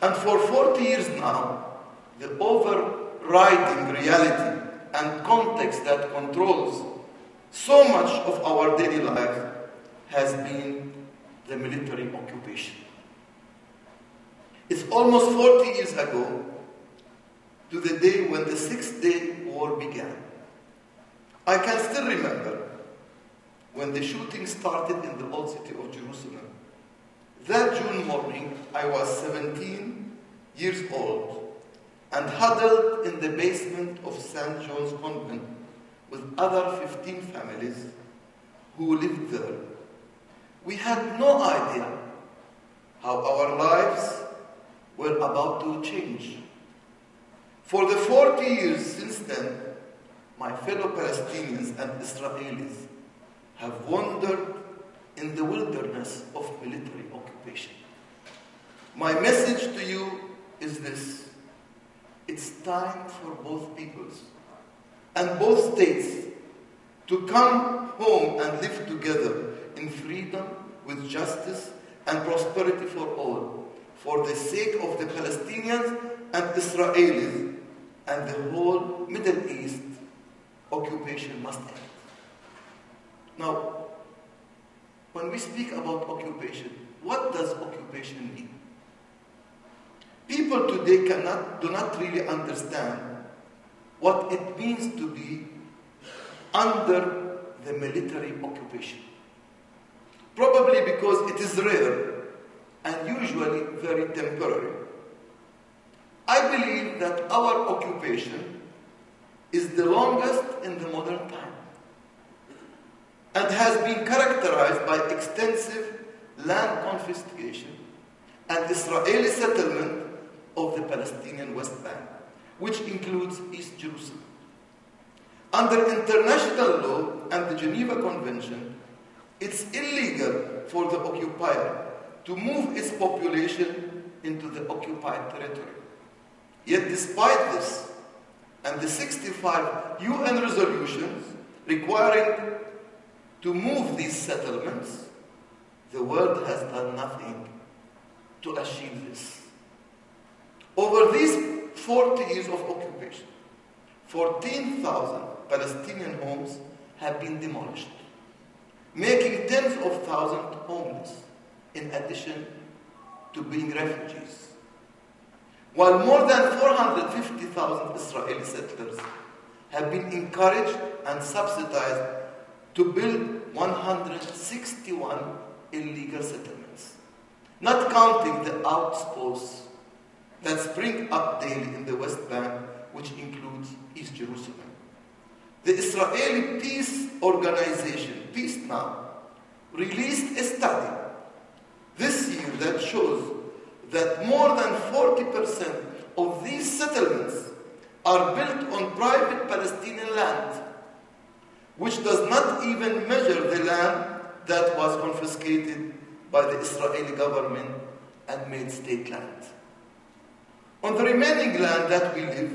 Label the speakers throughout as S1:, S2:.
S1: And for 40 years now, the overriding reality and context that controls so much of our daily life has been the military occupation. It's almost 40 years ago to the day when the Six-Day War began. I can still remember when the shooting started in the old city of Jerusalem. That June morning, I was 17 years old and huddled in the basement of St. John's Convent with other 15 families who lived there. We had no idea how our lives were about to change. For the 40 years since then, my fellow Palestinians and Israelis have wandered in the wilderness of military occupation. My message to you is this: it's time for both peoples and both states to come home and live together in freedom, with justice and prosperity for all, for the sake of the Palestinians and Israelis and the whole Middle East. Occupation must end. Now, when we speak about occupation, what does occupation mean? People today do not really understand what it means to be under the military occupation. Probably because it is rare and usually very temporary. I believe that our occupation is the longest in the modern time and has been characterized by extensive land confiscation and Israeli settlement of the Palestinian West Bank, which includes East Jerusalem. Under international law and the Geneva Convention, it's illegal for the occupier to move its population into the occupied territory. Yet despite this, and the 65 UN resolutions requiring to move these settlements, the world has done nothing to achieve this. Over these 40 years of occupation, 14,000 Palestinian homes have been demolished, making tens of thousands homeless, in addition to being refugees. While more than 450,000 Israeli settlers have been encouraged and subsidized to build 161 illegal settlements, not counting the outposts that spring up daily in the West Bank, which includes East Jerusalem. The Israeli peace organization, Peace Now, released a study this year that shows that more than 40% of these settlements are built on private Palestinian land, which does not even measure the land that was confiscated by the Israeli government and made state land. On the remaining land that we live,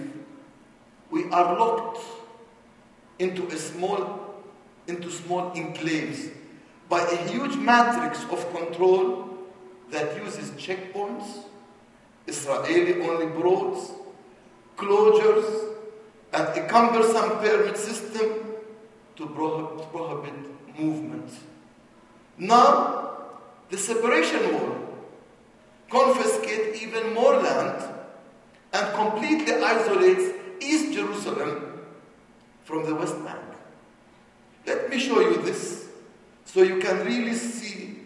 S1: we are locked into small enclaves by a huge matrix of control that uses checkpoints, Israeli-only roads, closures, and a cumbersome permit system to prohibit movement. Now, the separation wall confiscates even more land and completely isolates East Jerusalem from the West Bank. Let me show you this so you can really see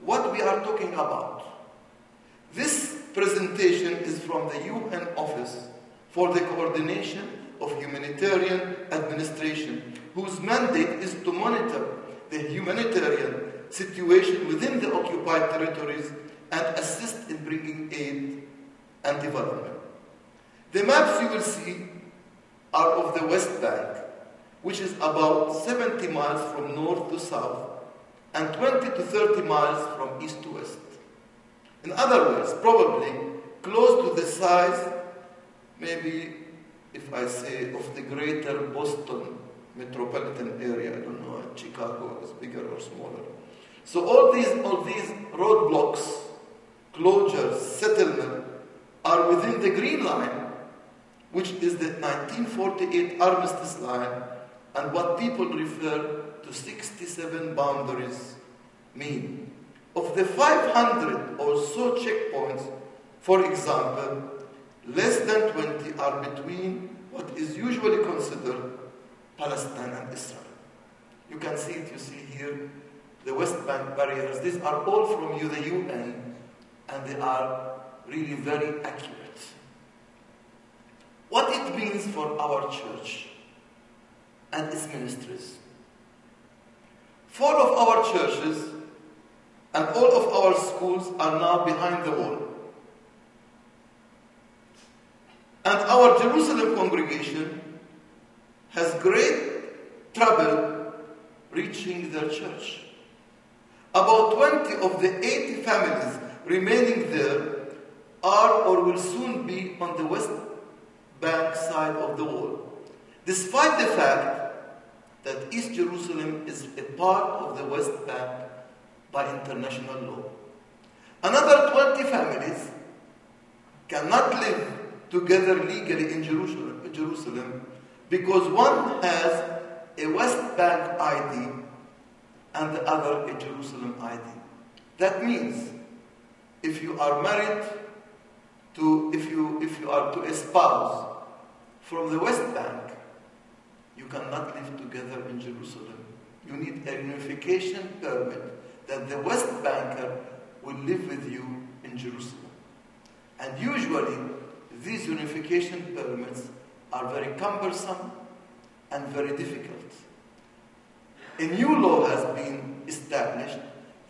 S1: what we are talking about. This presentation is from the UN Office for the Coordination of Humanitarian Administration, whose mandate is to monitor the humanitarian situation within the occupied territories and assist in bringing aid and development. The maps you will see are of the West Bank, which is about 70 miles from north to south and 20 to 30 miles from east to west. In other words, probably close to the size, maybe if I say, of the greater Boston metropolitan area. I don't know, Chicago is bigger or smaller. So all these roadblocks, closures, settlement, within the Green Line, which is the 1948 armistice line, and what people refer to 67 boundaries mean. Of the 500 or so checkpoints, for example, less than 20 are between what is usually considered Palestine and Israel. You can see it, you see here, the West Bank barriers. These are all from the UN, and they are really very accurate. What it means for our church and its ministries. 4 of our churches and all of our schools are now behind the wall. And our Jerusalem congregation has great trouble reaching their church. About 20 of the 80 families remaining there are or will soon be on the West Bank side of the wall, despite the fact that East Jerusalem is a part of the West Bank by international law. Another 20 families cannot live together legally in Jerusalem because one has a West Bank ID and the other a Jerusalem ID. That means if you are married to, if you are to a spouse from the West Bank, you cannot live together in Jerusalem. You need a unification permit that the West Banker will live with you in Jerusalem. And usually, these unification permits are very cumbersome and very difficult. A new law has been established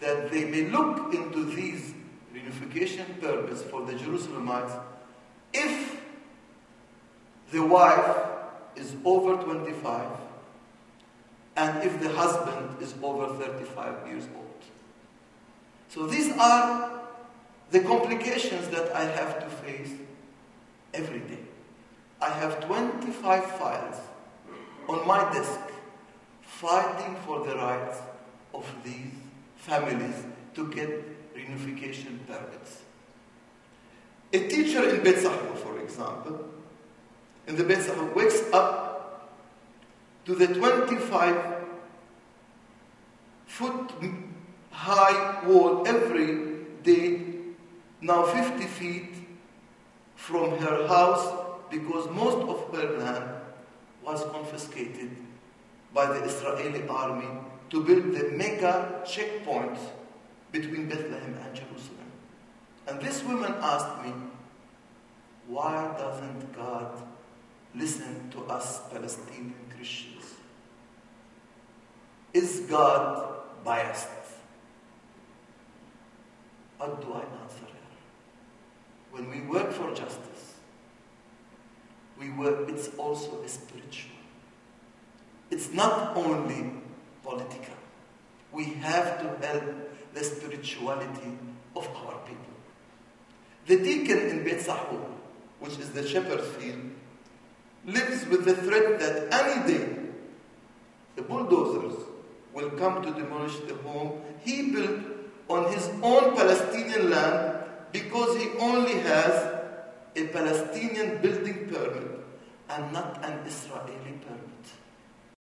S1: that they may look into these unification permits for the Jerusalemites if the wife is over 25 and if the husband is over 35 years old. So these are the complications that I have to face every day. I have 25 files on my desk fighting for the rights of these families to get reunification permits. A teacher in Beit Sahur, for example, in the Beit Sahur, wakes up to the 25-foot high wall every day, now 50 feet from her house, because most of her land was confiscated by the Israeli army to build the mega checkpoint between Bethlehem and Jerusalem. And this woman asked me, why doesn't God listen to us Palestinian Christians? Is God biased? What do I answer her? When we work for justice, it's also spiritual. It's not only political. We have to help the spirituality of our people. The deacon in Beit Sahur, which is the shepherd's field, lives with the threat that any day the bulldozers will come to demolish the home he built on his own Palestinian land because he only has a Palestinian building permit and not an Israeli permit.